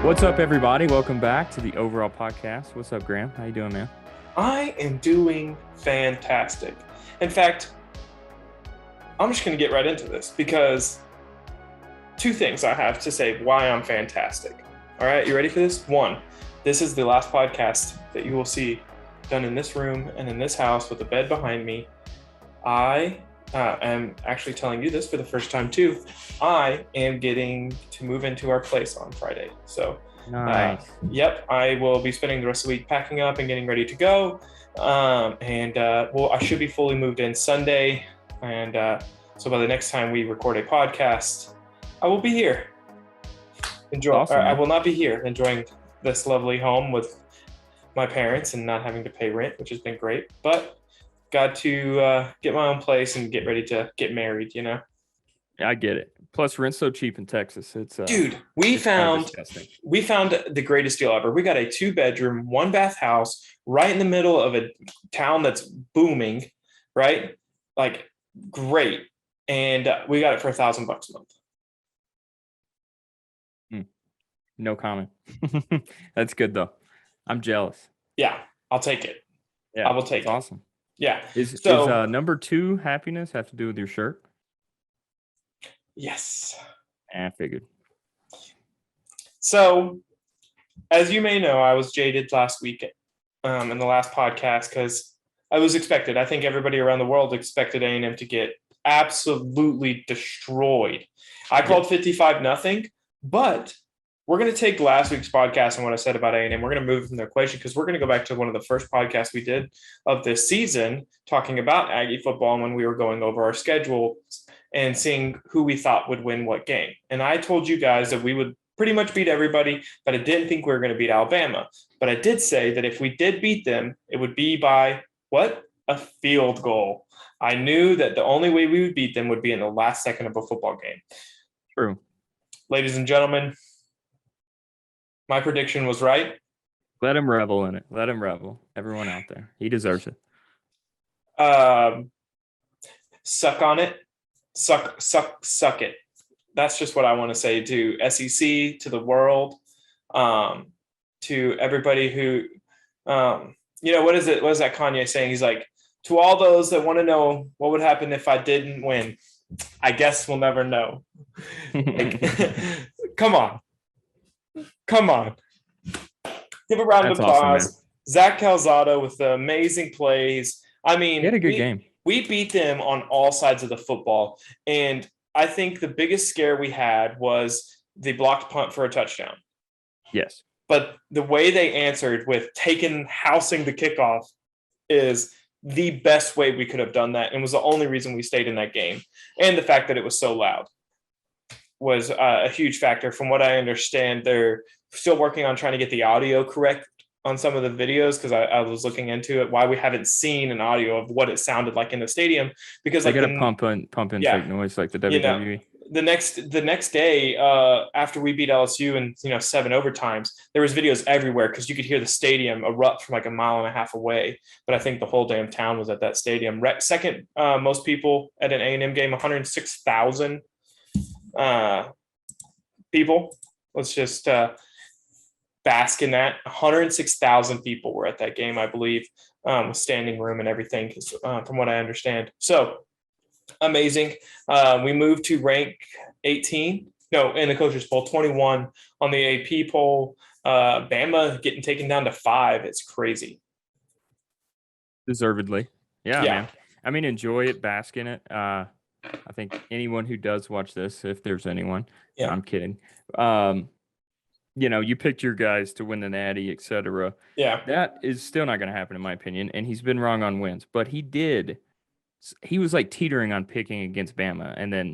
What's up, everybody? Welcome back to the Overall Podcast. What's up, Graham? How you doing, man? I am doing fantastic. In fact, I'm just going to get right into this because two things I have to say why I'm fantastic. All right, you ready for this? One, this is the last podcast that you will see done in this room and in this house with a bed behind me. I am actually telling you this for the first time too. I am getting to move into our place on Friday. So Nice. yep, I will be spending the rest of the week packing up and getting ready to go. I should be fully moved in Sunday. And so by the next time we record a podcast, I will be here. Awesome, I will not be here enjoying this lovely home with my parents and not having to pay rent, which has been great. But got to get my own place and get ready to get married, you know? I get it. Plus, rent's so cheap in Texas. Dude, we it's kind of found the greatest deal ever. We got a 2-bedroom, 1-bath house right in the middle of a town that's booming, right? Like, great. And we got it for $1,000 a month. No comment. That's good, though. I'm jealous. Yeah, I'll take it. Yeah, I will take it. Awesome. Yeah. Is number 2 happiness have to do with your shirt? Yes. I figured. So, as you may know, I was jaded last week in the last podcast because I was expected. I think everybody around the world expected A&M to get absolutely destroyed. I called 55-0, but we're going to take last week's podcast and what I said about A&M. We're going to move from the equation because we're going to go back to one of the first podcasts we did of this season talking about Aggie football and when we were going over our schedule and seeing who we thought would win what game. And I told you guys that we would pretty much beat everybody, but I didn't think we were going to beat Alabama. But I did say that if we did beat them, it would be by what? A field goal. I knew that the only way we would beat them would be in the last second of a football game. True. Ladies and gentlemen, my prediction was right. Let him revel in it. Let him revel. Everyone out there. He deserves it. Suck on it. Suck it. That's just what I want to say to SEC, to the world, to everybody who, what is it? What is that Kanye saying? He's like, to all those that want to know what would happen if I didn't win, I guess we'll never know. Come on. Give a round of applause. Awesome, Zach Calzado with the amazing plays. I mean, he had a good game. We beat them on all sides of the football. And I think the biggest scare we had was the blocked punt for a touchdown. Yes. But the way they answered with housing the kickoff is the best way we could have done that and was the only reason we stayed in that game. And the fact that it was so loud was a huge factor. From what I understand, they're still working on trying to get the audio correct on some of the videos because I was looking into it, why we haven't seen an audio of what it sounded like in the stadium. Because they got to pump in fake noise like the WWE. The next day after we beat LSU in 7 overtimes, there was videos everywhere because you could hear the stadium erupt from like a mile and a half away. But I think the whole damn town was at that stadium. Second most people at an A&M game, 106,000 people. Let's just bask in that. 106,000 people were at that game, I believe, with standing room and everything, from what I understand. So amazing. We moved to rank 18. No, in the coaches poll, 21 on the AP poll. Bama getting taken down to 5. It's crazy. Deservedly. Yeah, man. I mean, enjoy it, bask in it. I think anyone who does watch this, if there's anyone, I'm kidding. You picked your guys to win the Natty, etc. Yeah. That is still not going to happen, in my opinion. And he's been wrong on wins, but he did. He was like teetering on picking against Bama. And then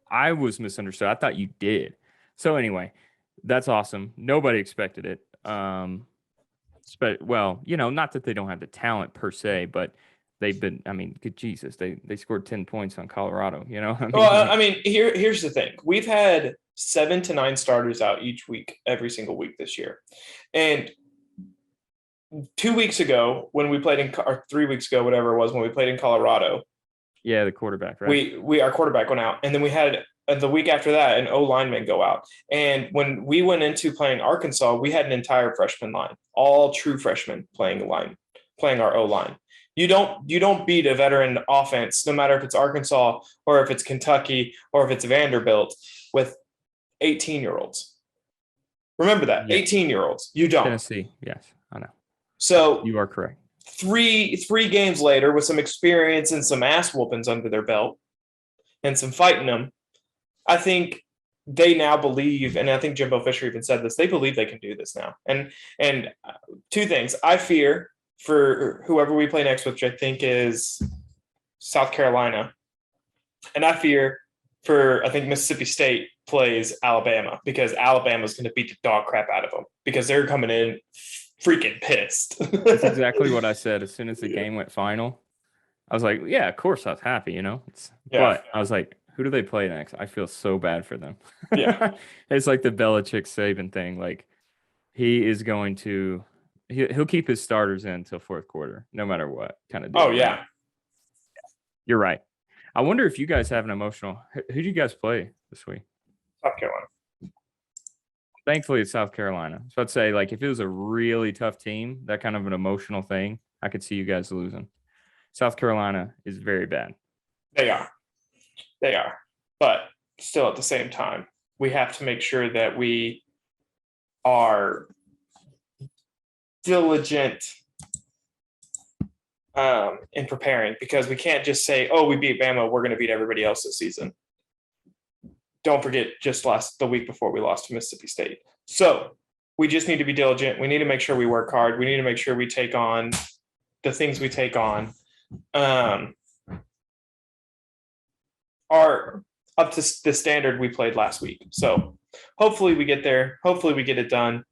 I was misunderstood. I thought you did. So anyway, that's awesome. Nobody expected it. Not that they don't have the talent per se, but they've been, good Jesus, they scored 10 points on Colorado, Here's the thing. We've had 7 to 9 starters out each week, every single week this year. And 2 weeks ago when we played or 3 weeks ago, whatever it was, when we played in Colorado. Yeah, the quarterback, right? Our quarterback went out, and then we had and the week after that, an O lineman go out. And when we went into playing Arkansas, we had an entire freshman line, all true freshmen playing our O line. You don't beat a veteran offense, no matter if it's Arkansas or if it's Kentucky or if it's Vanderbilt, with 18-year-olds. Remember that, 18-year-olds. You don't. Tennessee, yes, I know. So you are correct. Three games later, with some experience and some ass whoopings under their belt and some fighting them, I think they now believe, and I think Jimbo Fisher even said this, they believe they can do this now. And two things. I fear for whoever we play next, which I think is South Carolina. And I fear for, I think Mississippi State plays Alabama, because Alabama's going to beat the dog crap out of them because they're coming in freaking pissed. That's exactly what I said. As soon as the game went final, I was like, yeah, of course I was happy, you know. But I was like, who do they play next? I feel so bad for them. Yeah. It's like the Belichick Saban thing. Like, he is going to he'll keep his starters in until fourth quarter, no matter what kind of deal. Oh, yeah. You're right. I wonder if you guys have an emotional. Who do you guys play this week? South Carolina. Thankfully, it's South Carolina. So I'd say, like, if it was a really tough team, that kind of an emotional thing, I could see you guys losing. South Carolina is very bad. They are. But still, at the same time, we have to make sure that we are diligent in preparing, because we can't just say, oh, we beat Bama, we're going to beat everybody else this season. Don't forget, just the week before, we lost to Mississippi State. So we just need to be diligent. We need to make sure we work hard. We need to make sure we take on the things we take on are up to the standard we played last week. So hopefully we get there. Hopefully we get it done.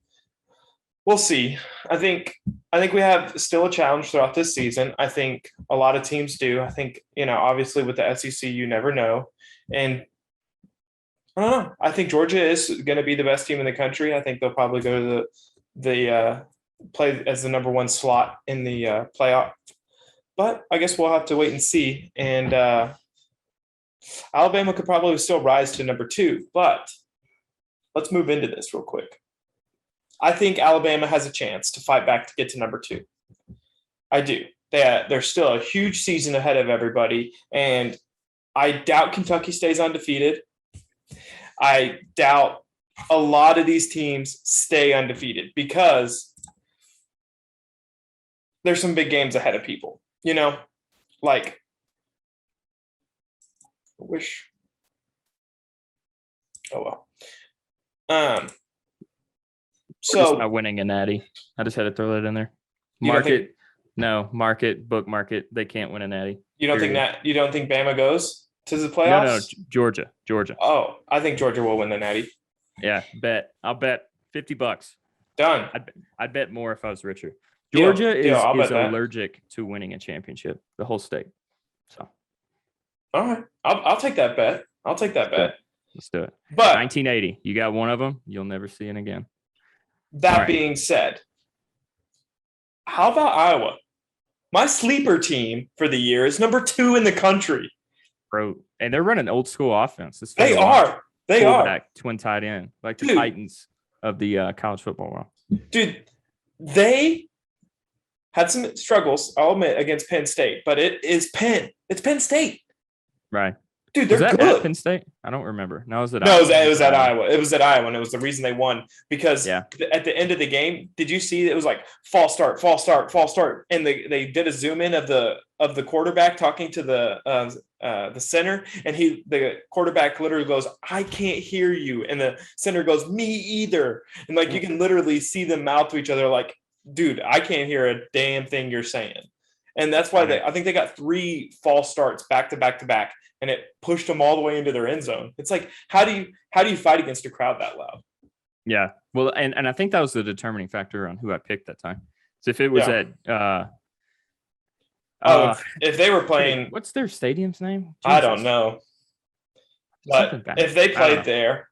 We'll see. I think we have still a challenge throughout this season. I think a lot of teams do. I think, obviously with the SEC, you never know. And I don't know. I think Georgia is going to be the best team in the country. I think they'll probably go to the play as the number one slot in the playoff. But I guess we'll have to wait and see. And Alabama could probably still rise to number 2. But let's move into this real quick. I think Alabama has a chance to fight back to get to number 2. I do. They're still a huge season ahead of everybody. And I doubt Kentucky stays undefeated. I doubt a lot of these teams stay undefeated, because there's some big games ahead of people, like I wish. Oh, well. So not winning a natty. I just had to throw that in there. Book market. They can't win a natty. You don't think Bama goes to the playoffs? No, Georgia. Oh, I think Georgia will win the natty. Yeah, bet. I'll bet $50. Done. I'd bet more if I was richer. Georgia is allergic to winning a championship, the whole state. So, all right, I'll take that bet. Let's do it. But 1980, you got one of them, you'll never see it again. That being said, how about Iowa? My sleeper team for the year is number 2 in the country. Bro, and they're running old school offense. They are. Twin tight end, like the Titans of the college football world. Dude, they had some struggles, I'll admit, against Penn State, but it's Penn State. Right. Dude, they're good. At Penn State? I don't remember. No, it was at Iowa. It was at Iowa. It was at Iowa, and it was the reason they won, because at the end of the game, did you see it was like false start, and they did a zoom in of the quarterback talking to the center, and the quarterback literally goes, "I can't hear you," and the center goes, "Me either," and like you can literally see them mouth to each other like, "Dude, I can't hear a damn thing you're saying," and that's why I think they got 3 false starts back to back to back. And it pushed them all the way into their end zone. It's like, how do you fight against a crowd that loud? Yeah. Well, and I think that was the determining factor on who I picked that time. So if it was if they were playing, what's their stadium's name? Jesus. I don't know. But if they played there,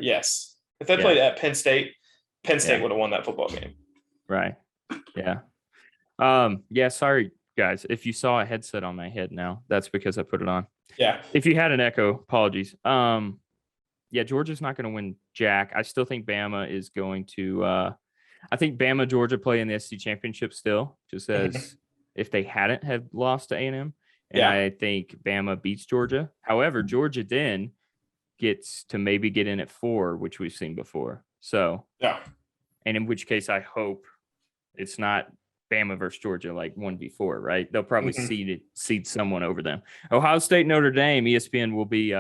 yes. If they played at Penn State would have won that football game. Right. Yeah. Sorry, guys, if you saw a headset on my head now, that's because I put it on. Yeah. If you had an echo, apologies. Yeah, Georgia's not going to win jack. I still think Bama is going to. I think Bama, Georgia play in the SEC championship still, just as if they hadn't have lost to A&M. And I think Bama beats Georgia. However, Georgia then gets to maybe get in at 4, which we've seen before. So, and in which case I hope it's not Bama versus Georgia like 1v4, right? They'll probably seed someone over them. Ohio State, Notre Dame, ESPN will be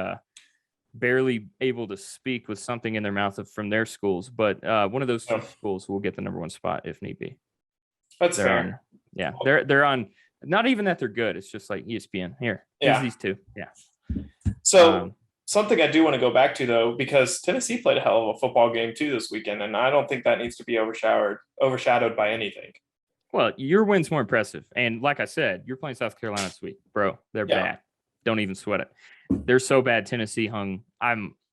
barely able to speak with something in their mouth from their schools, but one of those two schools will get the number 1 spot if need be. That's fair. They're on. Not even that they're good. It's just like ESPN. Here's these two. Yeah. So something I do want to go back to though, because Tennessee played a hell of a football game too this weekend, and I don't think that needs to be overshadowed by anything. Well, your win's more impressive, and like I said, you're playing South Carolina this week, bro. They're bad. Don't even sweat it. They're so bad. Tennessee hung.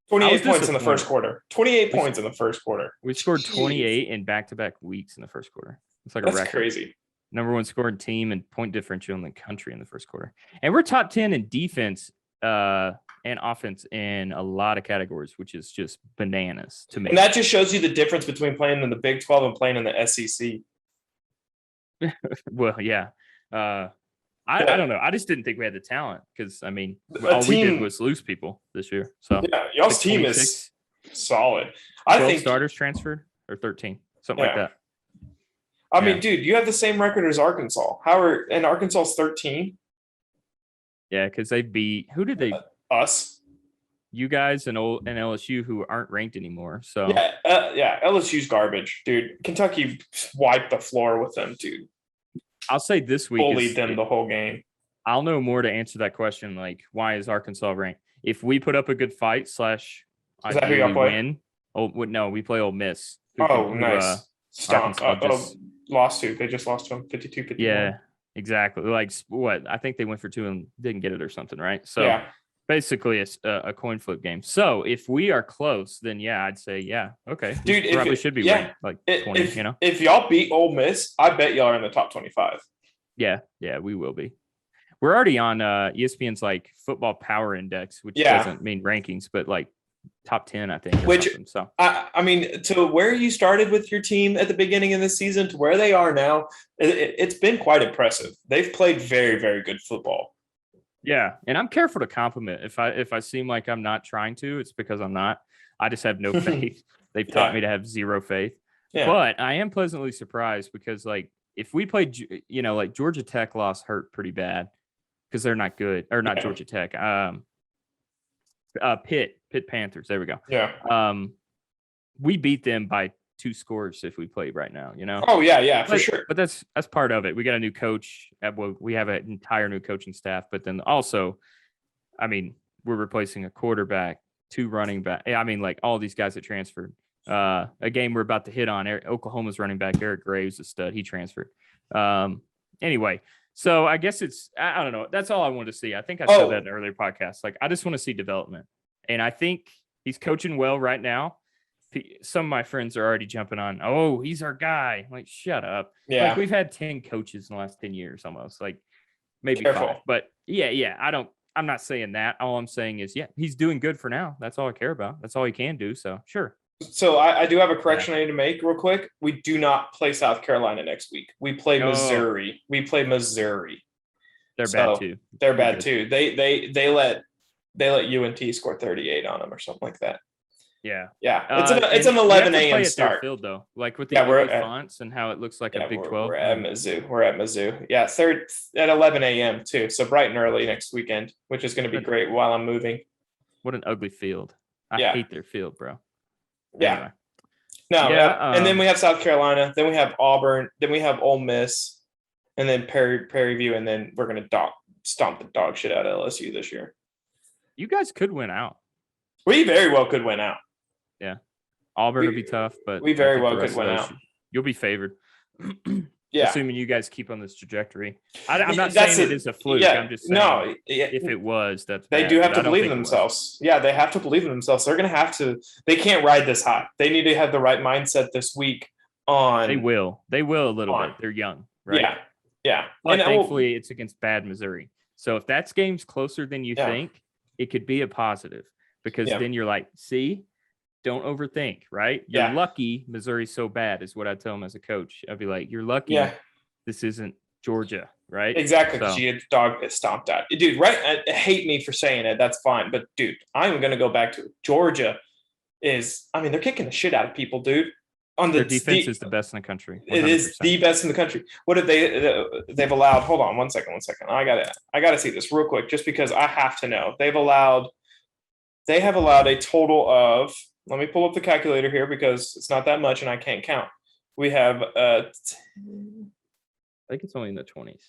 28 points in the first quarter. 28 points in the first quarter. We scored 28 in back-to-back weeks in the first quarter. It's like a record. Crazy. Number 1 scored team and point differential in the country in the first quarter. And we're top 10 in defense and offense in a lot of categories, which is just bananas to me. And that just shows you the difference between playing in the Big 12 and playing in the SEC. Well, yeah. I don't know. I just didn't think we had the talent because, I mean, all we did was lose people this year. So y'all's team is solid. I think starters transferred or 13, something like that. I mean, dude, you have the same record as Arkansas. And Arkansas's 13? Yeah, because they beat – who did they us. You guys and LSU who aren't ranked anymore. So LSU's garbage, dude. Kentucky wiped the floor with them, dude. I'll say this week bullied them the whole game. I'll know more to answer that question. Like, why is Arkansas ranked? If we put up a good fight / is that who y'all play? No, we play Ole Miss. Nice. Stomp. Lost to. They just lost to them 52-51. Yeah, exactly. Like what? I think they went for 2 and didn't get it or something, right? So basically it's a coin flip game. So if we are close, then I'd say okay. Dude, probably should be ranked like 20. If y'all beat Ole Miss, I bet y'all are in the top 25. Yeah, we will be. We're already on ESPN's like football power index, which doesn't mean rankings, but like top 10, I think. So I mean, to where you started with your team at the beginning of the season to where they are now, it's been quite impressive. They've played very, very good football. Yeah, and I'm careful to compliment. If I seem like I'm not trying to, it's because I'm not. I just have no faith. They've taught me to have zero faith. Yeah. But I am pleasantly surprised because like if we played, like Georgia Tech loss hurt pretty bad because they're not good, or not Georgia Tech. Pitt Panthers. There we go. Yeah. We beat them by 2 scores if we played right now, Oh yeah, for sure. But that's part of it. We got a new coach. We have an entire new coaching staff, but then also, I mean, we're replacing a quarterback, 2 running back. I mean, like all these guys that transferred. A game we're about to hit on. Oklahoma's running back Eric Graves, a stud. He transferred. Anyway, so I guess I don't know. That's all I wanted to see. I think I said that in an earlier podcast. Like, I just want to see development. And I think he's coaching well right now. Some of my friends are already jumping on, he's our guy. I'm like, shut up. Yeah. Like, we've had 10 coaches in the last 10 years almost. Like, maybe 5. But I'm not saying that. All I'm saying is, he's doing good for now. That's all I care about. That's all he can do. So, sure. So I do have a correction I need to make real quick. We do not play South Carolina next week. We play Missouri. They're bad too. They're bad too. They let UNT score 38 on them or something like that. Yeah. It's an 11 a.m. start. Field though, like with the fonts and how it looks like a Big 12. We're at Mizzou. Yeah, third at 11 a.m. too. So bright and early next weekend, which is going to be great while I'm moving. What an ugly field. I hate their field, bro. Yeah. Anyway. And then we have South Carolina. Then we have Auburn. Then we have Ole Miss, and then Prairie View, and then we're going to stomp the dog shit out of LSU this year. You guys could win out. We very well could win out. Yeah. Auburn would be tough, but we very well could win out. You'll be favored. Yeah. Assuming you guys keep on this trajectory. I'm not saying it is a fluke. I'm just saying if it was, that's bad. They do have to believe in themselves. Yeah, they have to believe in themselves. They're going to have to – they can't ride this high. They need to have the right mindset this week on – They will. They will a little bit. They're young, right? Yeah. But thankfully, it's against bad Missouri. So if that game's closer than you think, it could be a positive because then you're like, see, don't overthink, right? You're lucky Missouri's so bad is what I tell them as a coach. I'd be like, you're lucky this isn't Georgia, right? Exactly, because she had dog get stomped at. Dude, right? Hate me for saying it. That's fine. But, dude, I'm going to go back to it. Georgia they're kicking the shit out of people, dude. Their defense is the best in the country. 100%. It is the best in the country. What have they've allowed? Hold on one second. I gotta see this real quick just because I have to know. They have allowed a total of, let me pull up the calculator here because it's not that much and I can't count. We have I think it's only in the 20s.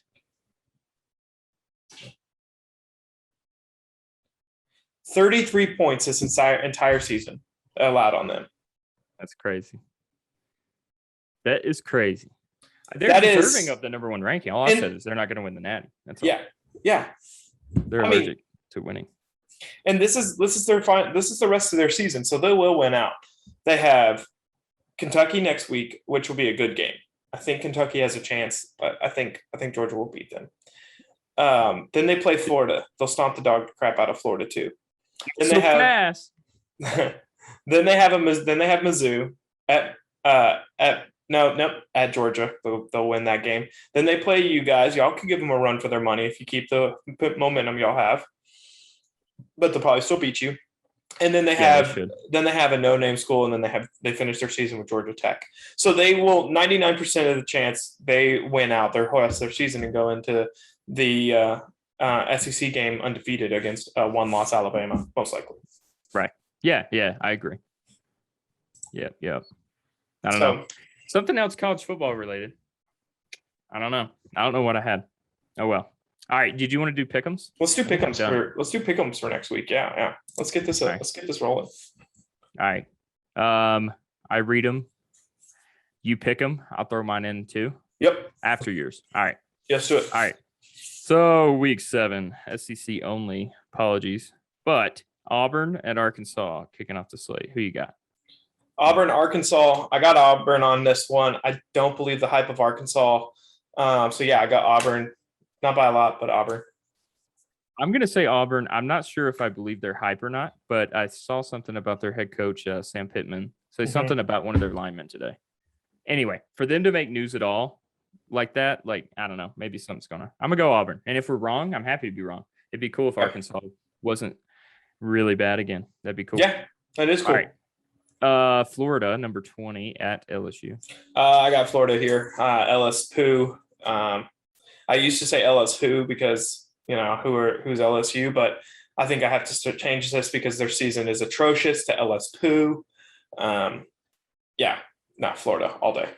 33 points this entire season allowed on them. That's crazy. That is crazy. They're deserving of the number 1 ranking. All I said is they're not going to win the Natty. That's all. Yeah. They're allergic to winning. And this is the rest of their season, so they will win out. They have Kentucky next week, which will be a good game. I think Kentucky has a chance, but I think Georgia will beat them. Then they play Florida. They'll stomp the dog crap out of Florida too. Then they have fast. then they have Mizzou at Georgia. They'll win that game. Then they play you guys. Y'all can give them a run for their money if you keep the momentum y'all have. But they'll probably still beat you. And then they have a no-name school, and then they finish their season with Georgia Tech. So they will 99% of the chance they win out their rest of their season and go into the SEC game undefeated against one-loss Alabama, most likely. Right. Yeah, I agree. Yep. I don't know. Something else college football related. I don't know what I had. Oh, well. All right. Did you want to do pick'ems? Let's do pick'ems for next week. Yeah. Let's get this Let's get this rolling. All right. I read them. You pick them. I'll throw mine in too. Yep. After yours. All right. Yes, do it. All right. So week 7, SEC only. Apologies, but Auburn at Arkansas kicking off the slate. Who you got? Auburn, Arkansas. I got Auburn on this one. I don't believe the hype of Arkansas. I got Auburn. Not by a lot, but Auburn. I'm going to say Auburn. I'm not sure if I believe they're hype or not, but I saw something about their head coach, Sam Pittman, say something about one of their linemen today. Anyway, for them to make news at all like that, I don't know, maybe something's going to. I'm going to go Auburn. And if we're wrong, I'm happy to be wrong. It'd be cool if Arkansas wasn't really bad again. That'd be cool. Yeah, that is cool. All right. Florida, number 20 at LSU. I got Florida here. LSU. I used to say LSU because, who's LSU, but I think I have to change this because their season is atrocious to LSU. Florida all day.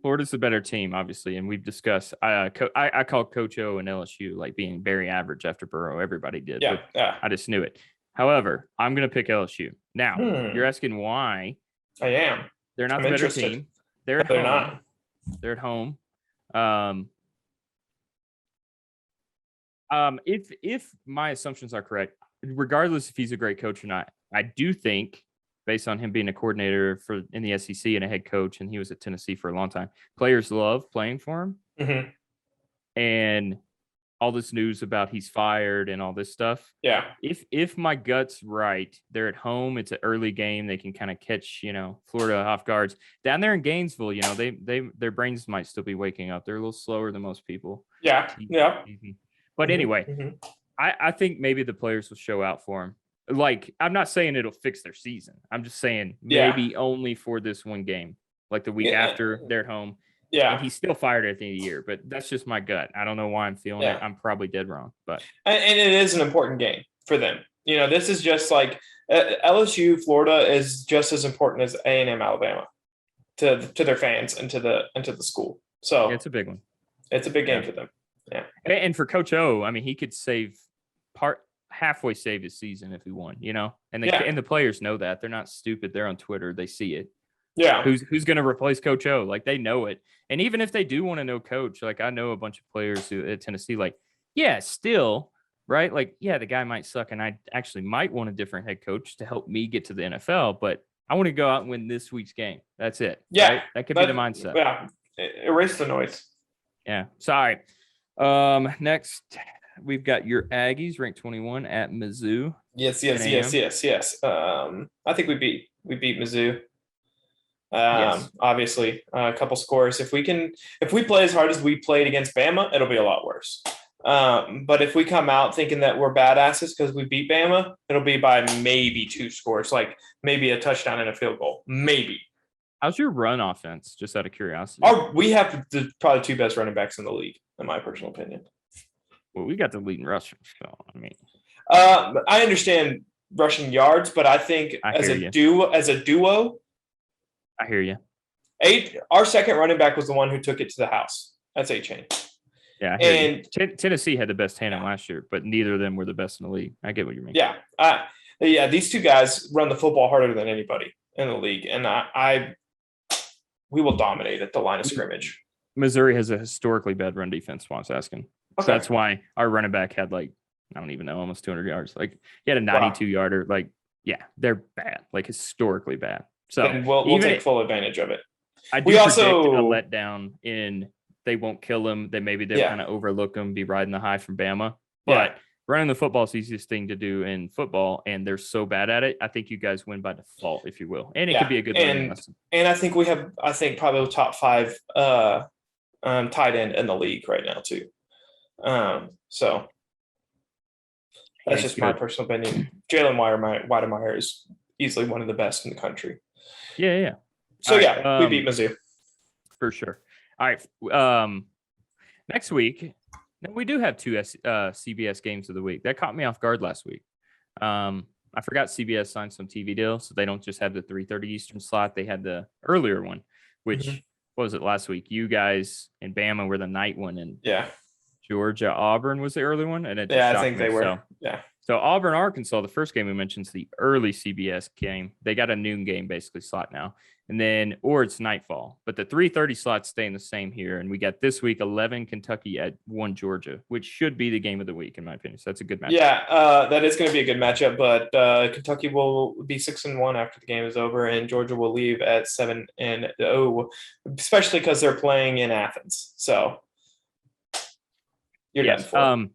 Florida's the better team, obviously, and we've discussed. I call Coach O and LSU like being very average after Burrow. Everybody did. Yeah. I just knew it. However, I'm going to pick LSU. Now, you're asking why. I am. They're not the better team. They're not. They're at home. If my assumptions are correct, regardless if he's a great coach or not, I do think, based on him being a coordinator in the SEC and a head coach, and he was at Tennessee for a long time, players love playing for him. Mm-hmm. And all this news about he's fired and all this stuff. Yeah. If my gut's right, they're at home. It's an early game. They can kind of catch, Florida off guards. Down there in Gainesville, their brains might still be waking up. They're a little slower than most people. Yeah. Yeah. Mm-hmm. But anyway, I think maybe the players will show out for him. I'm not saying it'll fix their season. I'm just saying maybe only for this one game, like the week after they're at home. Yeah. And he's still fired at the end of the year, but that's just my gut. I don't know why I'm feeling it. I'm probably dead wrong, but. And it is an important game for them. This is just like LSU, Florida is just as important as A&M, Alabama to their fans and to the school. So it's a big one. It's a big game for them. Yeah. And for Coach O, he could halfway save his season if he won, and and the players know that. They're not stupid. They're on Twitter. They see it. Yeah. Who's going to replace Coach O? They know it. And even if they do want to know coach, I know a bunch of players who at Tennessee, still, right? The guy might suck and I actually might want a different head coach to help me get to the NFL, but I want to go out and win this week's game. That's it. Yeah. Right? That could be the mindset. Yeah. Erase the noise. Yeah. Sorry. Next we've got your Aggies ranked 21 at Mizzou. Yes. I think we beat Mizzou. Yes. Obviously, a couple scores. If we play as hard as we played against Bama, it'll be a lot worse. But if we come out thinking that we're badasses because we beat Bama, it'll be by maybe 2 scores, like maybe a touchdown and a field goal, maybe. How's your run offense? Just out of curiosity. We have probably 2 best running backs in the league, in my personal opinion. Well, we got the leading rushers, so I mean, I understand rushing yards, but I think as a duo. I hear you. Our second running back was the one who took it to the house. That's A-Chain. Yeah, I hear you. Tennessee had the best tandem last year, but neither of them were the best in the league. I get what you mean. Yeah. These 2 guys run the football harder than anybody in the league, and we will dominate at the line of scrimmage. Missouri has a historically bad run defense. I was asking. Okay. So that's why our running back had I don't even know, almost 200 yards. Like he had a 92-yarder. Like, yeah, they're bad, like historically bad. So and we'll take full advantage of it. I do predict a letdown in they won't kill them. They maybe they'll kind of overlook them, be riding the high from Bama. But running the football is the easiest thing to do in football, and they're so bad at it. I think you guys win by default, if you will. And it could be a good learning lesson. And I think we have, probably the top 5 tight end in the league right now, too. So that's just my personal opinion. Jalen Weidemeyer is easily one of the best in the country. Yeah. So, we beat Mizzou. For sure. All right. Next week, we do have 2 CBS games of the week. That caught me off guard last week. I forgot CBS signed some TV deal, so they don't just have the 3:30 Eastern slot. They had the earlier one, which what was it last week? You guys and Bama were the night one, and Georgia Auburn was the early one, and it I think they were. So Auburn, Arkansas, the first game we mentioned is the early CBS game. They got a noon game basically slot now. And then, or it's nightfall. But the 3:30 slots staying the same here. And we got this week 11 Kentucky at 1 Georgia, which should be the game of the week, in my opinion. So that's a good matchup. Yeah, that is going to be a good matchup. But Kentucky will be 6-1 after the game is over, and Georgia will leave at 7-0, especially because they're playing in Athens. So you're done for.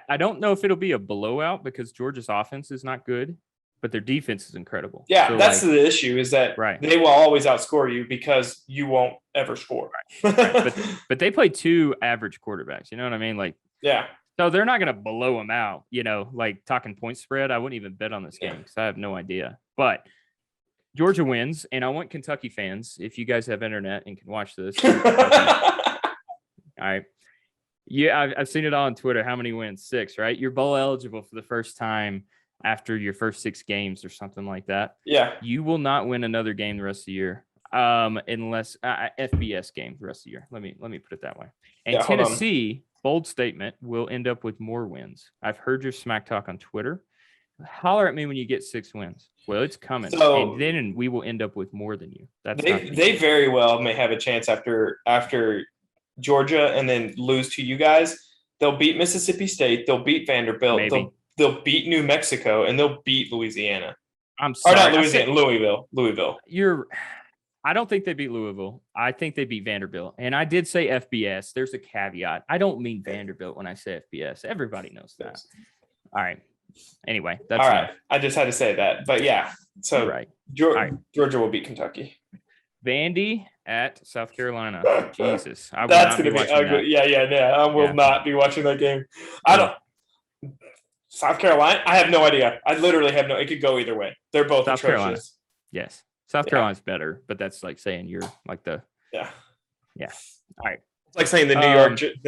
I don't know if it'll be a blowout because Georgia's offense is not good, but their defense is incredible. Yeah, so that's the issue is that they will always outscore you because you won't ever score. Right. But they play 2 average quarterbacks. You know what I mean? So they're not going to blow them out, like talking point spread. I wouldn't even bet on this game because I have no idea. But Georgia wins, and I want Kentucky fans, if you guys have internet and can watch this. All right. Yeah, I've seen it all on Twitter. How many wins? 6, right? You're bowl eligible for the first time after your first 6 games or something like that. Yeah. You will not win another game the rest of the year unless FBS game the rest of the year. Let me put it that way. And Tennessee, bold statement, will end up with more wins. I've heard your smack talk on Twitter. Holler at me when you get 6 wins. Well, it's coming. So, and then we will end up with more than you. They very well may have a chance after Georgia and then lose to you guys. They'll beat Mississippi State. They'll beat Vanderbilt. They'll beat New Mexico, and they'll beat Louisiana. I'm sorry. Or not Louisiana, Louisville. I don't think they beat Louisville. I think they beat Vanderbilt. And I did say FBS. There's a caveat. I don't mean Vanderbilt when I say FBS. Everybody knows that. All right. Anyway, that's all right. I just had to say that. But yeah. So Georgia will beat Kentucky. Vandy at South Carolina. Jesus. That's going to be ugly. Yeah. I will not be watching that game. South Carolina? I have no idea. I literally have it could go either way. They're both South atrocious. Carolina. Yes. South Carolina's better, but that's like saying you're like the Yeah. All right. It's like saying the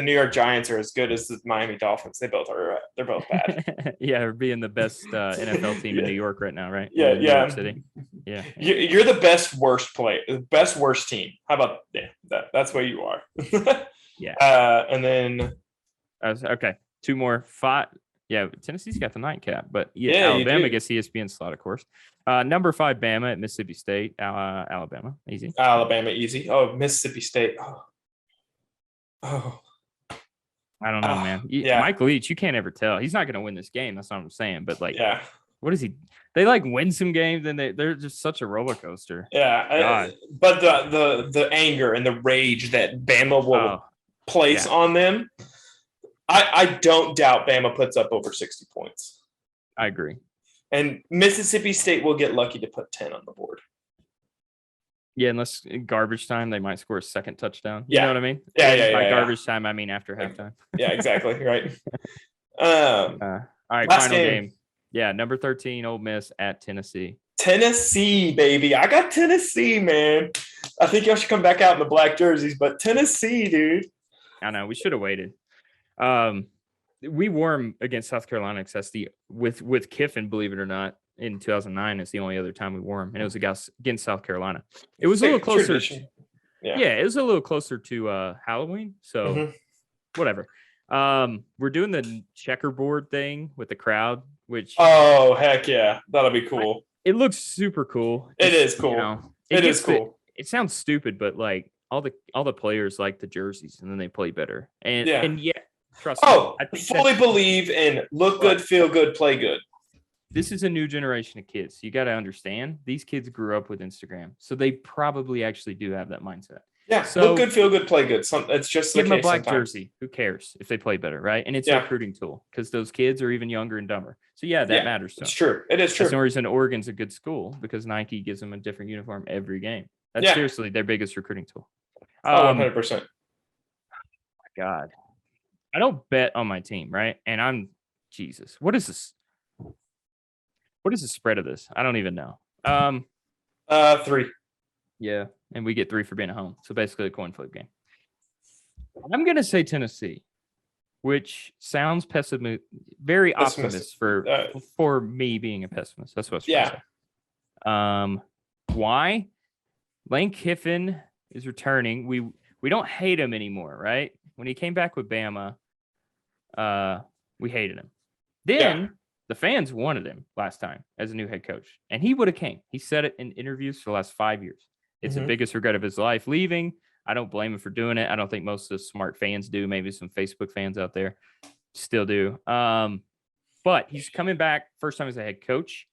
New York Giants are as good as the Miami Dolphins. They both are. They're both bad. We're being the best NFL team in New York right now, right? Yeah, New York City. Yeah. You're the best worst team. How about that's what you are. Yeah. And then okay, 2 more. 5. Yeah, Tennessee's got the nightcap, but Alabama gets ESPN slot, of course. Number 5, Bama at Mississippi State. Alabama, easy. Alabama, easy. Oh, Mississippi State. Oh. I don't know, man. Mike Leach, you can't ever tell. He's not going to win this game. That's what I'm saying. But what is he? They win some games, and they're just such a roller coaster. Yeah, but the anger and the rage that Bama will place on them. I don't doubt Bama puts up over 60 points. I agree. And Mississippi State will get lucky to put 10 on the board. Yeah, unless garbage time, they might score a second touchdown. You Yeah. know what I mean? Yeah. By garbage time, I mean after halftime. Yeah, exactly. Right. All right, final game. Yeah, number 13, Ole Miss at Tennessee. Tennessee, baby. I got Tennessee, man. I think y'all should come back out in the black jerseys, but Tennessee, dude. I know. We should have waited. We wore them against South Carolina because that's with Kiffin, believe it or not, in 2009. It's the only other time we wore them, and it was against South Carolina. It was a little closer. It was a little closer to Halloween. So whatever. We're doing the checkerboard thing with the crowd, which heck yeah, that'll be cool. It looks super cool. It is cool. You know, it is cool. It sounds stupid, but like all the players like the jerseys, and then they play better. And trust me. I fully believe in look good, feel good, play good. This is a new generation of kids. You got to understand, these kids grew up with Instagram, so they probably actually do have that mindset. Yeah, so, look good, feel good, play good. It's just give them a black jersey. Who cares if they play better, right? And it's a recruiting tool because those kids are even younger and dumber. So that matters. It's true. It is true. That's the reason Oregon's a good school because Nike gives them a different uniform every game. That's seriously their biggest recruiting tool. 100%. My God, I don't bet on my team, right? And Jesus. What is this? What is the spread of this? I don't even know. 3. Yeah, and we get 3 for being at home. So basically a coin flip game. I'm going to say Tennessee, which sounds very optimist for me being a pessimist. That's what I was trying to say. Why? Lane Kiffin is returning. We don't hate him anymore, right? When he came back with Bama, we hated him. Then the fans wanted him last time as a new head coach, and he would have came. He said it in interviews for the last 5 years. It's the biggest regret of his life leaving. I don't blame him for doing it. I don't think most of the smart fans do. Maybe some Facebook fans out there still do. But he's coming back first time as a head coach.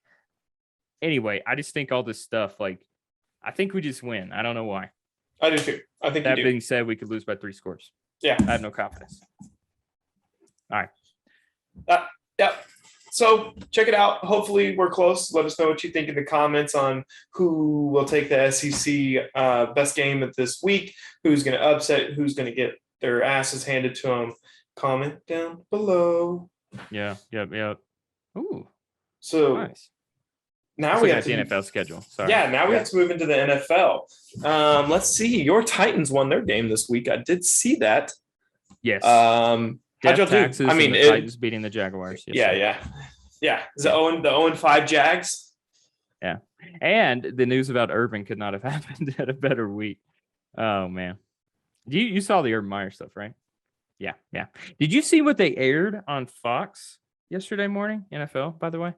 Anyway, I just think all this stuff, like, I think we just win. I don't know why. I do too. I think that being said, we could lose by 3 scores. Yeah. I have no confidence. All right. So check it out. Hopefully we're close. Let us know what you think in the comments on who will take the SEC best game of this week, who's going to upset, who's going to get their asses handed to them. Comment down below. Yeah. Ooh. So nice. Now we have the NFL schedule. Sorry. Yeah, now we have to move into the NFL. Let's see. Your Titans won their game this week. I did see that. Yes. How'd y'all do? I mean, the Titans beating the Jaguars. Yeah. Is the 0-5 Jags? Yeah. And the news about Urban could not have happened at a better week. Oh man, you saw the Urban Meyer stuff, right? Yeah. Did you see what they aired on Fox yesterday morning? NFL, by the way.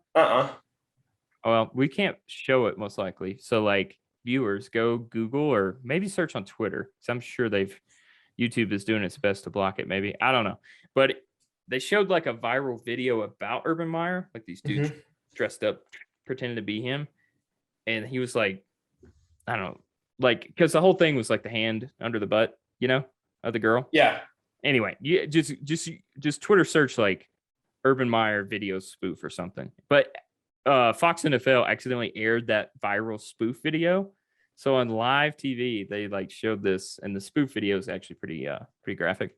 Well, we can't show it most likely. So, like, viewers, go Google or maybe search on Twitter. So I'm sure YouTube is doing its best to block it. Maybe, I don't know. But they showed like a viral video about Urban Meyer, like these dudes dressed up, pretending to be him, and he was like, I don't know, like because the whole thing was like the hand under the butt, of the girl. Yeah. Anyway, you just Twitter search like Urban Meyer video spoof or something, but. Fox NFL accidentally aired that viral spoof video. So on live TV, they like showed this, and the spoof video is actually pretty graphic.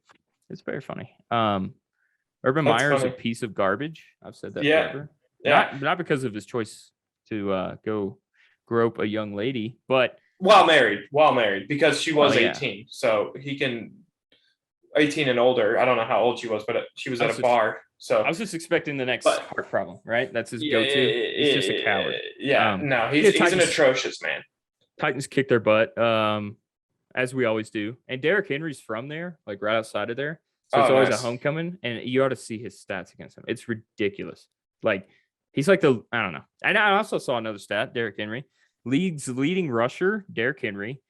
It's very funny. Urban Meyer is a piece of garbage. I've said that forever. Yeah. Not because of his choice to go grope a young lady, but while married, because she was 18. So he can 18 and older. I don't know how old she was, but she was at a bar. So I was just expecting the next heart problem, right? That's his go-to. He's just a coward. No, he's an atrocious man. Titans kick their butt, as we always do. And Derrick Henry's from there, like right outside of there. So it's always a homecoming, and you ought to see his stats against him. It's ridiculous. Like, he's like I don't know. And I also saw another stat, Derrick Henry. Leading rusher, Derrick Henry.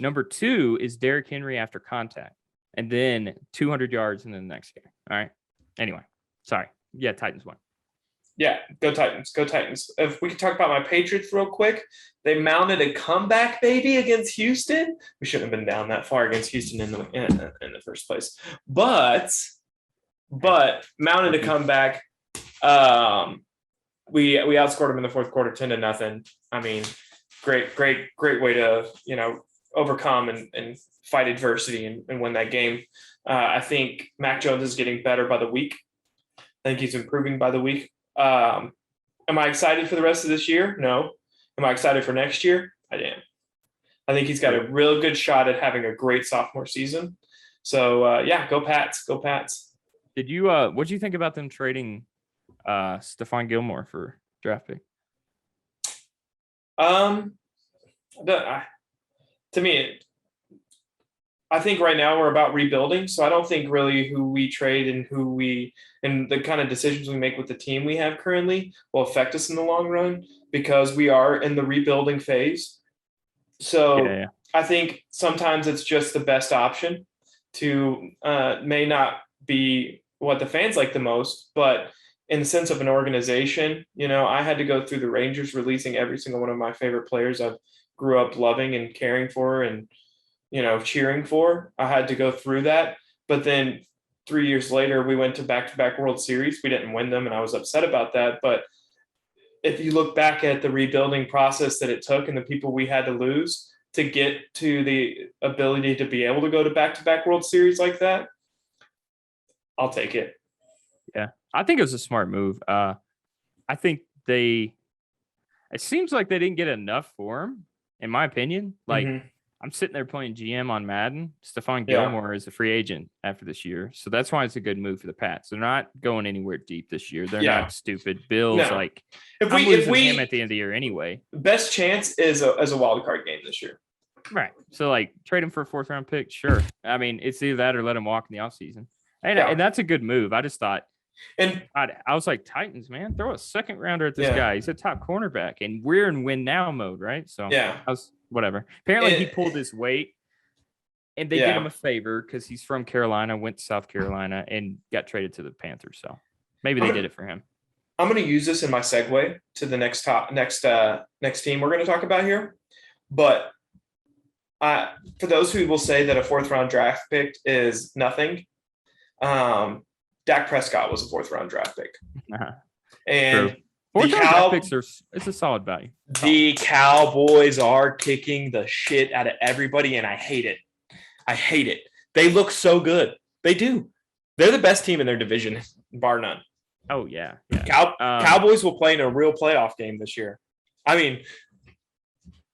Number 2 is Derrick Henry after contact. And then 200 yards in the next game. All right. Anyway, sorry. Yeah, Titans won. Yeah, go Titans. Go Titans. If we could talk about my Patriots real quick, they mounted a comeback, baby, against Houston. We shouldn't have been down that far against Houston in the first place. But but mounted a comeback. We outscored them in the fourth quarter 10-0. I mean, great way to, overcome and fight adversity and win that game. I think Mac Jones is getting better by the week. I think he's improving by the week. Am I excited for the rest of this year? No. Am I excited for next year? I am. I think he's got a real good shot at having a great sophomore season. So go Pats, go Pats. Did you what do you think about them trading Stephon Gilmore for draft pick? To me, I think right now we're about rebuilding. So I don't think really who we trade and the kind of decisions we make with the team we have currently will affect us in the long run, because we are in the rebuilding phase. So I think sometimes it's just the best option to may not be what the fans like the most, but in the sense of an organization, I had to go through the Rangers releasing every single one of my favorite players I've grew up loving and caring for and, cheering for. I had to go through that. But then 3 years later, we went to back-to-back World Series. We didn't win them, and I was upset about that. But if you look back at the rebuilding process that it took and the people we had to lose to get to the ability to be able to go to back-to-back World Series like that, I'll take it. Yeah, I think it was a smart move. I think it seems like they didn't get enough for him, in my opinion. Like, I'm sitting there playing GM on Madden. Stephon Gilmore is a free agent after this year. So that's why it's a good move for the Pats. They're not going anywhere deep this year. They're not stupid. Bill's if we him at the end of the year anyway. Best chance is a wild card game this year. Right. So, trade him for a 4th round pick. Sure. I mean, it's either that or let him walk in the offseason. And that's a good move. I just thought, and I was like, Titans, man, throw a 2nd rounder at this guy. He's a top cornerback, and we're in win now mode, right? So I was whatever. Apparently, he pulled his weight, and they did him a favor because he's from Carolina, went to South Carolina, and got traded to the Panthers. So maybe they did it for him. I'm going to use this in my segue to the next team we're going to talk about here. But for those who will say that a 4th round draft pick is nothing, Dak Prescott was a 4th round draft pick. And True. 4th round draft picks it's a solid value. The Cowboys are kicking the shit out of everybody, and I hate it. They look so good. They do. They're the best team in their division, bar none. Oh, yeah. Cowboys will play in a real playoff game this year. I mean,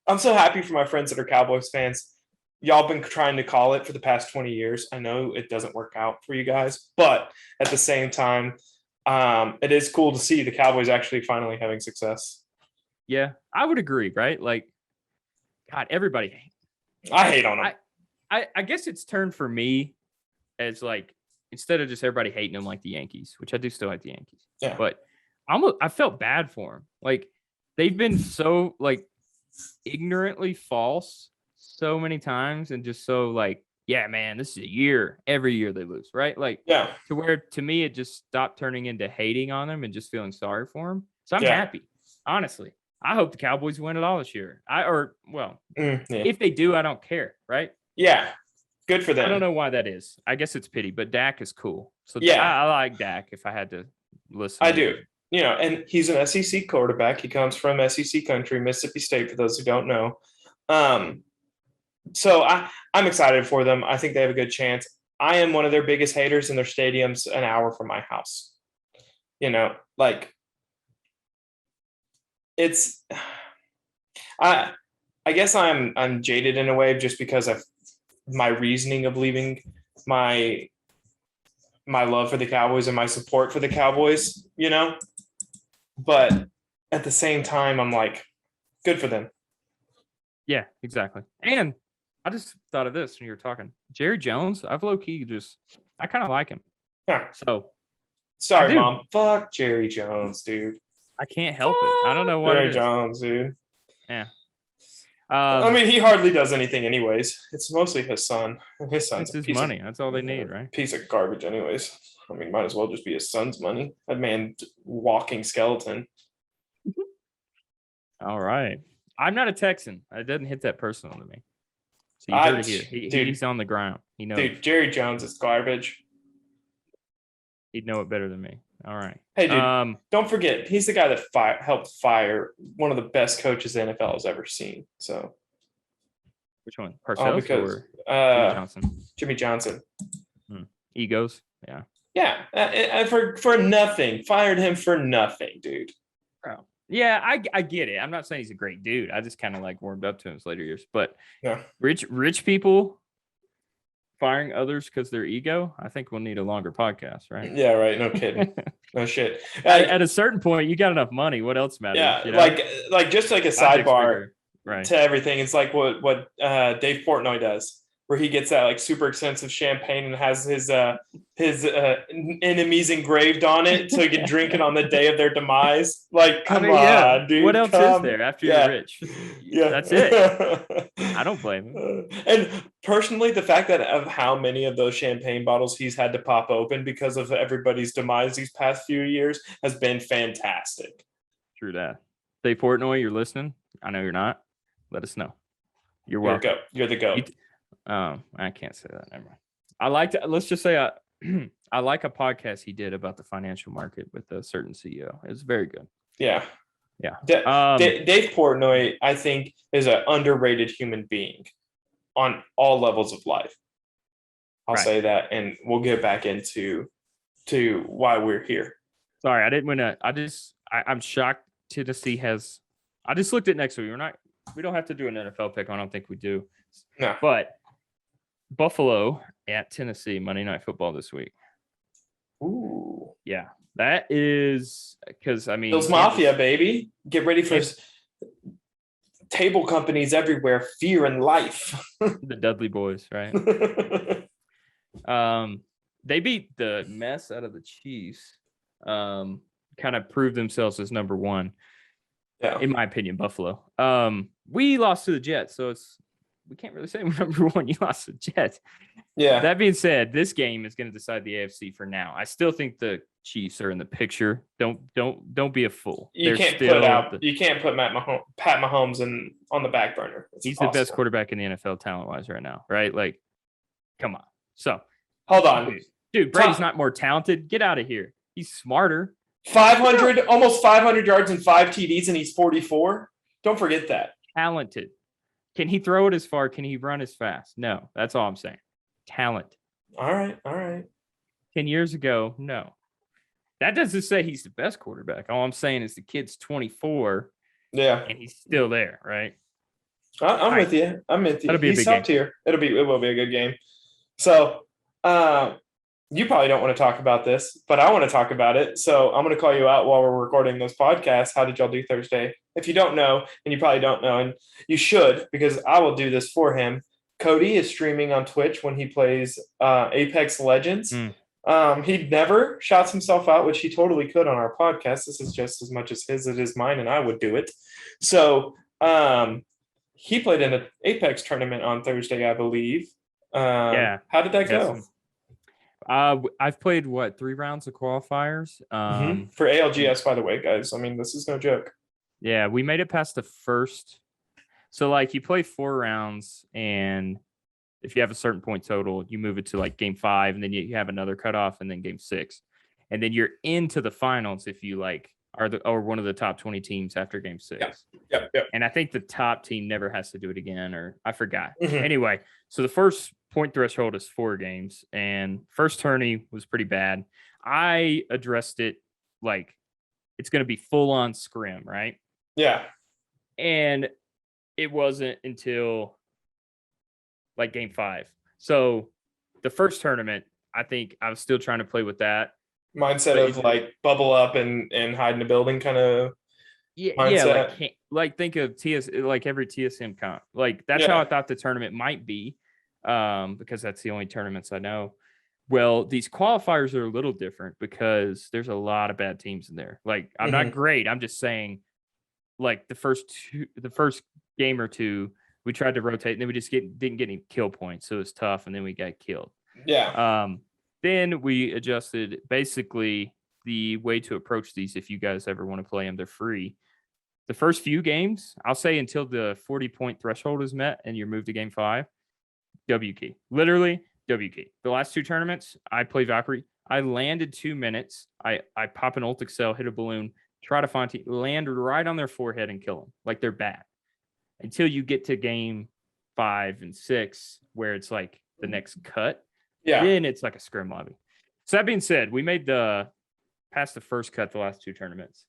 I'm so happy for my friends that are Cowboys fans. Y'all been trying to call it for the past 20 years. I know it doesn't work out for you guys, but at the same time, it is cool to see the Cowboys actually finally having success. Yeah, I would agree, right? Like, God, everybody. I hate on them. I guess it's turned for me as instead of just everybody hating them like the Yankees, which I do still like the Yankees. Yeah. But I felt bad for them. They've been so ignorantly false so many times, and just so yeah, man, this is a year. Every year they lose, right? To where, to me, it just stopped turning into hating on them and just feeling sorry for them. So I'm happy, honestly. I hope the Cowboys win it all this year. If they do, I don't care, right? Yeah, good for them. I don't know why that is. I guess it's pity, but Dak is cool. So I like Dak if I had to listen. I do. And he's an SEC quarterback. He comes from SEC country, Mississippi State, for those who don't know. So I'm excited for them. I think they have a good chance. I am one of their biggest haters, and their stadium's an hour from my house. It's I guess I'm jaded in a way just because of my reasoning of leaving my love for the Cowboys and my support for the Cowboys, but at the same time, I'm good for them. Yeah, exactly. And I just thought of this when you were talking. Jerry Jones, I've low-key I kind of like him. Yeah. So. Sorry, Mom. Fuck Jerry Jones, dude. I can't help it. I don't know what Jerry Jones, dude. Yeah. I mean, he hardly does anything anyways. It's mostly his son. And his son's his money. That's all they need, right? Piece of garbage anyways. I mean, might as well just be his son's money. That man, walking skeleton. All right. I'm not a Texan. It doesn't hit that personal to me. So you heard it here. He's on the ground. He knows. Dude, Jerry Jones is garbage. He'd know it better than me. All right. Hey, dude, don't forget, he's the guy that helped fire one of the best coaches the NFL has ever seen. So, which one? Parcells or Jimmy Johnson? Jimmy Johnson. Egos. Yeah. Yeah. For nothing. Fired him for nothing, dude. Bro. Yeah, I get it. I'm not saying he's a great dude. I just kind of like warmed up to him in his later years. But rich people firing others because their ego, I think we'll need a longer podcast, right? Yeah, right. No kidding. No shit. At a certain point, you got enough money. What else matters? Yeah, you know? like just like a sidebar to everything. It's like what Dave Portnoy does, where he gets that like super expensive champagne and has his enemies engraved on it so he can drink it on the day of their demise. Like, come on, dude. What else is there after you're rich? Yeah, that's it. I don't blame him. And personally, the fact that of how many of those champagne bottles he's had to pop open because of everybody's demise these past few years has been fantastic. True that. Dave Portnoy, you're listening? I know you're not. Let us know. You're welcome. You're the GOAT. I can't say that. Never mind. Let's just say I like a podcast he did about the financial market with a certain CEO. It was very good. Yeah. Yeah. Dave Portnoy, I think, is an underrated human being on all levels of life. I'll say that, and we'll get back into why we're here. Sorry, I didn't want to. I'm shocked Tennessee has. I just looked at next week. We don't have to do an NFL pick. I don't think we do. No. But Buffalo at Tennessee, Monday Night Football this week. Ooh. Yeah. That is because, I mean. Bills Mafia, baby. Get ready for table companies everywhere. Fear and life. The Dudley Boys, right? They beat the mess out of the Chiefs. Kind of proved themselves as number one. Yeah. In my opinion, Buffalo. We lost to the Jets, so we can't really say we're number one. You lost to the Jets. Yeah. That being said, this game is going to decide the AFC for now. I still think the Chiefs are in the picture. Don't be a fool. You can't put Pat Mahomes on the back burner. He's the best quarterback in the NFL talent-wise right now, right? Like, come on. So hold on, dude. Brady's not more talented. Get out of here. He's smarter. 500, almost 500 yards and 5 TDs, and he's 44. Don't forget that. Talented. Can he throw it as far? Can he run as fast? No, that's all I'm saying. Talent. All right. 10 years ago, no. That doesn't say he's the best quarterback. All I'm saying is the kid's 24. Yeah. And he's still there, right? I'm with you. That'll be a big game. Tier. It will be a good game. So, you probably don't want to talk about this, but I want to talk about it. So I'm going to call you out while we're recording this podcast. How did y'all do Thursday? If you don't know, and you probably don't know, and you should, because I will do this for him. Cody is streaming on Twitch when he plays Apex Legends. He never shouts himself out, which he totally could on our podcast. This is just as much as his, it is mine, and I would do it. So he played in an Apex tournament on Thursday, I believe. Yeah. How did that go? I've played 3 rounds of qualifiers for ALGS, by the way, guys. I mean, this is no joke. Yeah, we made it past the first. So like you play 4 rounds, and if you have a certain point total, you move it to like game 5, and then you have another cutoff, and then game 6, and then you're into the finals if you like are one of the top 20 teams after game 6. Yep. And I think the top team never has to do it again, or I forgot. Anyway, so the first point threshold is 4 games, and first tourney was pretty bad. I addressed it like it's going to be full on scrim, right? Yeah. And it wasn't until like game 5. So the first tournament, I think I was still trying to play with that mindset of like bubble up and hide in a building kind of mindset. Yeah, like think of like every TSM comp. Like that's how I thought the tournament might be, because that's the only tournaments I know. Well, these qualifiers are a little different because there's a lot of bad teams in there. Like I'm not great. I'm just saying, like the first game or two, we tried to rotate, and then we just didn't get any kill points, so it was tough, and then we got killed. Yeah. Then we adjusted basically the way to approach these. If you guys ever want to play them, they're free. The first few games, I'll say until the 40-point threshold is met and you're moved to game 5, W key. Literally, W key. The last 2 tournaments, I play Valkyrie. I landed 2 minutes. I pop an ult excel, hit a balloon, try to find land right on their forehead and kill them like they're bad. Until you get to game 5 and 6, where it's like the next cut. Yeah. Then it's like a scrim lobby. So that being said, we made past the first cut the last 2 tournaments.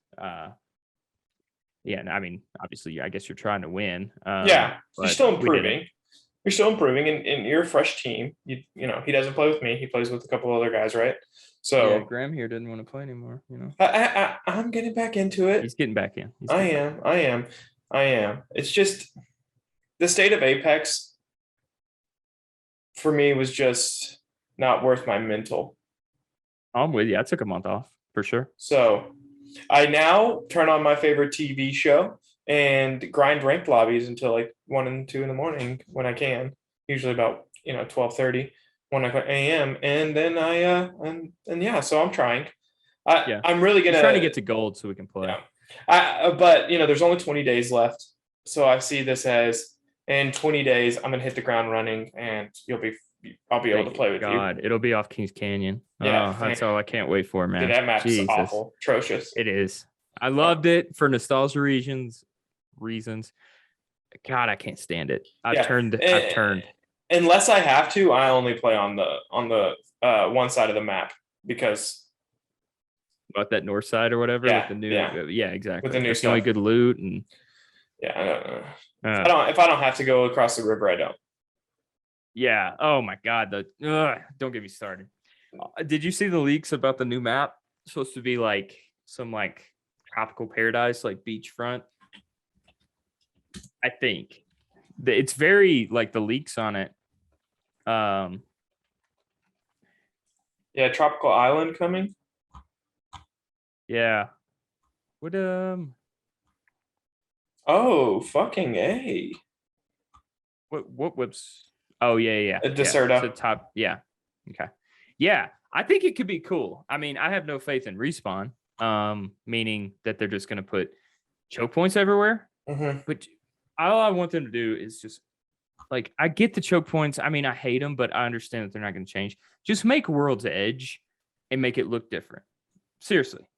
Yeah, I mean, obviously, I guess you're trying to win. Yeah, you're still improving. You're still improving, and you're a fresh team. You know, he doesn't play with me. He plays with a couple other guys, right? So yeah, Graham here didn't want to play anymore. You know, I'm getting back into it. He's getting back in. I am. It's just the state of Apex for me was just not worth my mental. I'm with you. I took a month off for sure. So I now turn on my favorite TV show and grind ranked lobbies until like 1 and 2 in the morning when I can. Usually about 12:30, 1 a.m. And then so I'm trying. I'm really gonna trying to get to gold so we can play. Yeah. But there's only 20 days left, so I see this as in 20 days I'm gonna hit the ground running, and I'll be able to play with you. God, it'll be off Kings Canyon. Yeah, that's all I can't wait for, man. Dude, that map's awful, atrocious. It is. I loved it for nostalgia reasons. God, I can't stand it. I've turned. Unless I have to, I only play on the one side of the map because about that north side or whatever with the new. Yeah, exactly. With the new That's stuff. The only good loot and. Yeah, I don't know. If I don't have to go across the river, I don't. Yeah. Oh my God. Don't get me started. Did you see the leaks about the new map? It's supposed to be like some like tropical paradise, like beachfront. I think it's very like the leaks on it. Yeah, tropical island coming. Yeah. What Oh, fucking A. What whips? Oh yeah. A Deserta. It's a top. Yeah. Okay. Yeah, I think it could be cool. I mean, I have no faith in Respawn, meaning that they're just going to put choke points everywhere. Mm-hmm. But all I want them to do is just like, I get the choke points. I mean, I hate them, but I understand that they're not going to change. Just make World's Edge and make it look different. Seriously.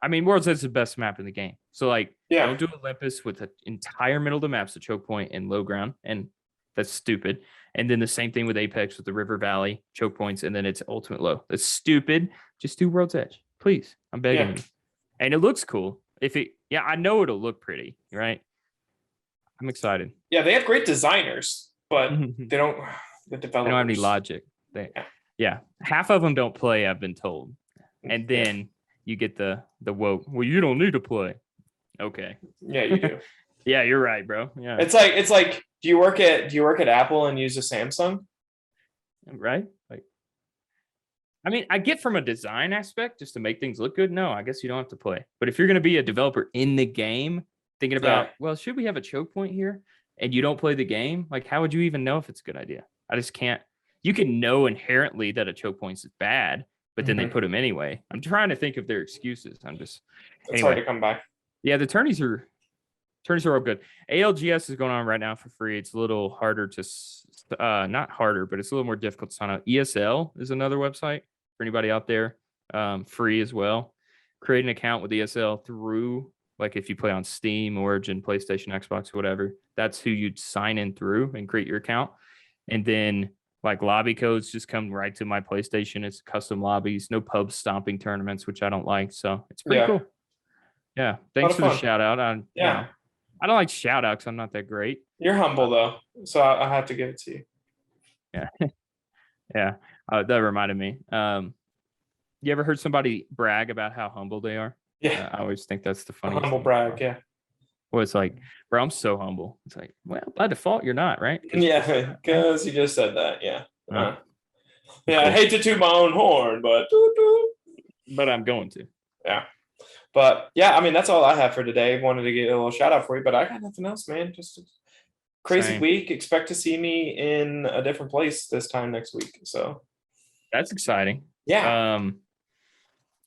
I mean, World's Edge is the best map in the game. So like, don't do Olympus with the entire middle of the map's a choke point and low ground, and that's stupid. And then the same thing with Apex with the River Valley choke points, and then it's ultimate low. That's stupid. Just do World's Edge, please. I'm begging you. And it looks cool. I know it'll look pretty, right? I'm excited. Yeah, they have great designers, but they don't. The developers. They don't have any logic. Half of them don't play, I've been told. And then you get the woke. Well, you don't need to play. Okay. Yeah, you do. Yeah, you're right, bro. Yeah. It's like, do you work at Apple and use a Samsung? Right? Like, I mean, I get from a design aspect just to make things look good. No, I guess you don't have to play. But if you're going to be a developer in the game, thinking about, well, should we have a choke point here? And you don't play the game, like, how would you even know if it's a good idea? I just can't. You can know inherently that a choke point is bad, but then they put them anyway. I'm trying to think of their excuses. It's hard to come by. Yeah, the tourneys are all good. ALGS is going on right now for free. It's a little harder to, not harder, but it's a little more difficult to sign up. ESL is another website for anybody out there, free as well. Create an account with ESL through, like if you play on Steam, Origin, PlayStation, Xbox, whatever, that's who you'd sign in through and create your account. And then like lobby codes just come right to my PlayStation. It's custom lobbies, no pub stomping tournaments, which I don't like. So it's pretty cool. Yeah. Thanks for the shout out. I don't like shout outs. I'm not that great. You're humble though. So I have to give it to you. Yeah. Yeah. That reminded me. You ever heard somebody brag about how humble they are? Yeah. I always think that's the funniest. Humble brag. Yeah. Well, it's like, bro, I'm so humble. It's like, well, by default, you're not, right? Yeah, because you just said that. Yeah. Cool. I hate to toot my own horn, but I'm going to. Yeah. But yeah, I mean, that's all I have for today. Wanted to get a little shout out for you, but I got nothing else, man. Just a crazy week. Expect to see me in a different place this time next week. So that's exciting. Yeah.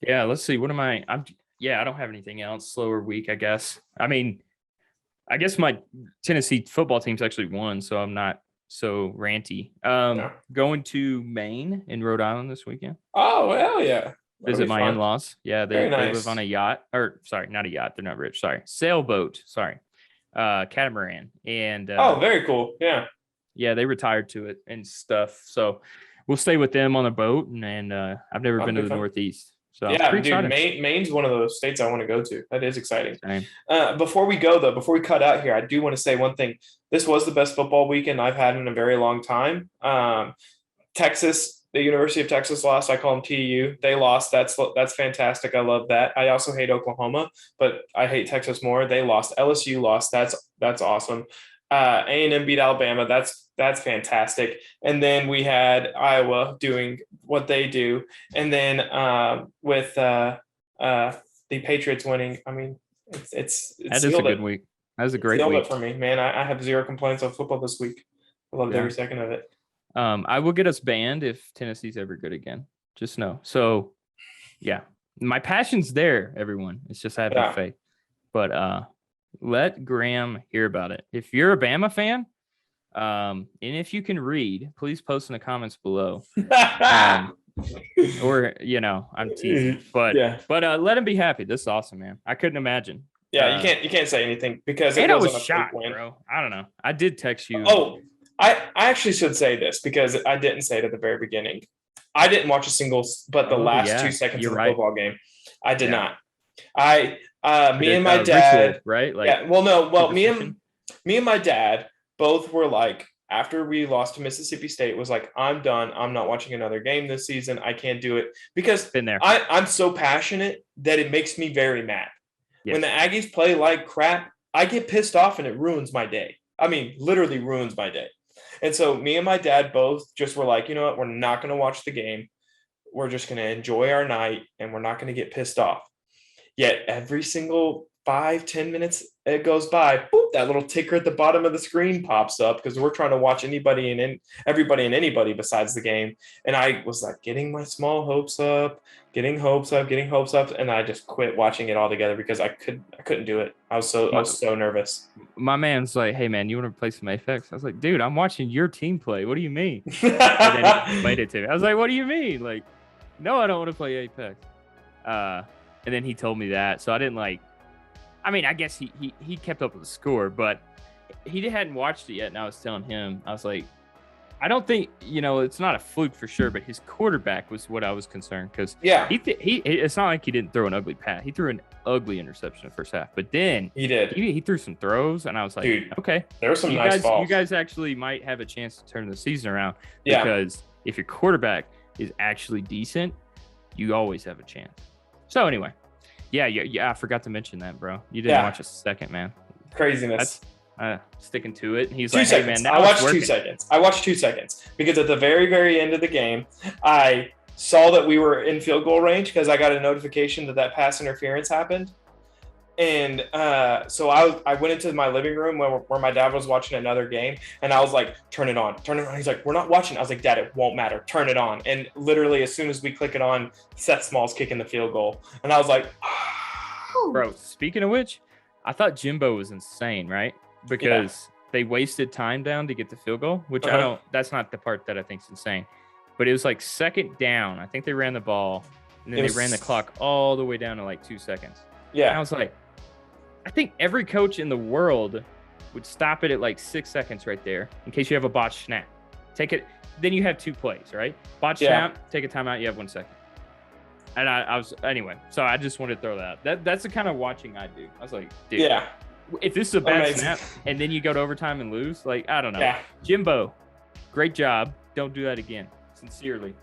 Yeah. Let's see. What am I? I don't have anything else. Slower week, I guess. I mean, I guess my Tennessee football team's actually won, so I'm not so ranty. Going to Maine in Rhode Island this weekend. Oh, hell yeah. Visit my in-laws. Yeah, they live on a yacht. Or, sorry, not a yacht. They're not rich. Sorry. Sailboat. Sorry. Catamaran. And very cool. Yeah. Yeah, they retired to it and stuff. So we'll stay with them on the boat. And I've never been to the Northeast. So yeah, dude, Maine's one of those states I want to go to. That is exciting. Before we cut out here, I do want to say one thing. This was the best football weekend I've had in a very long time. Texas, the University of Texas lost. I call them TU. They lost. That's fantastic. I love that. I also hate Oklahoma, but I hate Texas more. They lost. LSU lost. That's awesome. A&M beat Alabama. That's fantastic. And then we had Iowa doing what they do. And then with the Patriots winning, I mean, it's that is a good week. That was a great week for me, man. I have zero complaints on football this week. I loved every second of it. I will get us banned if Tennessee's ever good again. Just know. So, yeah, my passion's there, everyone. It's just I have no faith. But let Graham hear about it. If you're a Bama fan, and if you can read, please post in the comments below. Or I'm teasing, but let him be happy. This is awesome, man. I couldn't imagine. Yeah, you can't say anything because I was shocked, bro. I don't know. I did text you. Oh, I actually should say this because I didn't say it at the very beginning. I didn't watch a single, but the last 2 seconds of the football game, I did not. Me and my dad, right? Me and my dad both were like, after we lost to Mississippi State, was like, I'm done. I'm not watching another game this season. I can't do it because I'm so passionate that it makes me very mad. Yes. When the Aggies play like crap, I get pissed off and it ruins my day. I mean, literally ruins my day. And so me and my dad both just were like, you know what? We're not going to watch the game. We're just going to enjoy our night and we're not going to get pissed off. Yet every single 5-10 minutes it goes by, boop, that little ticker at the bottom of the screen pops up because we're trying to watch everybody and anybody besides the game. And I was like getting my small hopes up, getting hopes up, and I just quit watching it altogether because I couldn't do it. I was so nervous. My man's like, "Hey man, you want to play some Apex?" I was like, "Dude, I'm watching your team play. What do you mean?" And then he played it to me. I was like, "What do you mean?" Like, no, I don't want to play Apex. And then he told me that, so I didn't like. I mean, I guess he kept up with the score, but he hadn't watched it yet. And I was telling him, I was like, I don't think, it's not a fluke for sure, but his quarterback was what I was concerned because it's not like he didn't throw an ugly pass. He threw an ugly interception in the first half, but then he threw some throws, and I was like, dude, okay, there were some nice balls. You guys actually might have a chance to turn the season around because if your quarterback is actually decent, you always have a chance. So anyway. Yeah, I forgot to mention that, bro. You didn't watch a second, man. Craziness. That's sticking to it. And he's 2 like, seconds. Hey, man, I watched 2 seconds. I watched 2 seconds because at the very, very end of the game, I saw that we were in field goal range because I got a notification that pass interference happened. And so I went into my living room where my dad was watching another game, and I was like, turn it on. He's like, we're not watching. I was like, Dad, it won't matter. Turn it on. And literally as soon as we click it on, Seth Small's kicking the field goal. And I was like, bro, speaking of which, I thought Jimbo was insane, right? Because they wasted time down to get the field goal, which that's not the part that I think is insane. But it was like second down. I think they ran the ball, and then they ran the clock all the way down to like 2 seconds. Yeah. And I was like, I think every coach in the world would stop it at like 6 seconds right there in case you have a botched snap. Take it. Then you have 2 plays, right? Botched snap, take a timeout, you have 1 second. And I was, anyway, so I just wanted to throw that out. That's the kind of watching I do. I was like, dude, if this is a bad snap and then you go to overtime and lose, like, I don't know. Yeah. Jimbo, great job. Don't do that again. Sincerely.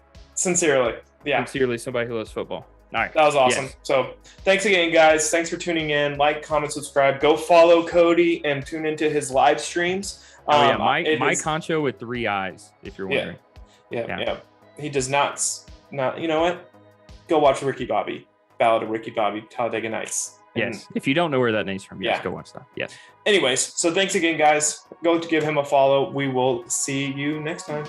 Yeah. Sincerely, somebody who loves football. All right. That was awesome. Yes. So thanks again, guys. Thanks for tuning in. Like, comment, subscribe. Go follow Cody and tune into his live streams. Mike Concho with 3 eyes, if you're wondering. Yeah. He does not, you know what? Go watch Ricky Bobby, Ballad of Ricky Bobby, Talladega Nights. Yes. If you don't know where that name's from, go watch that. Yes. Anyways, so thanks again, guys. Go to give him a follow. We will see you next time.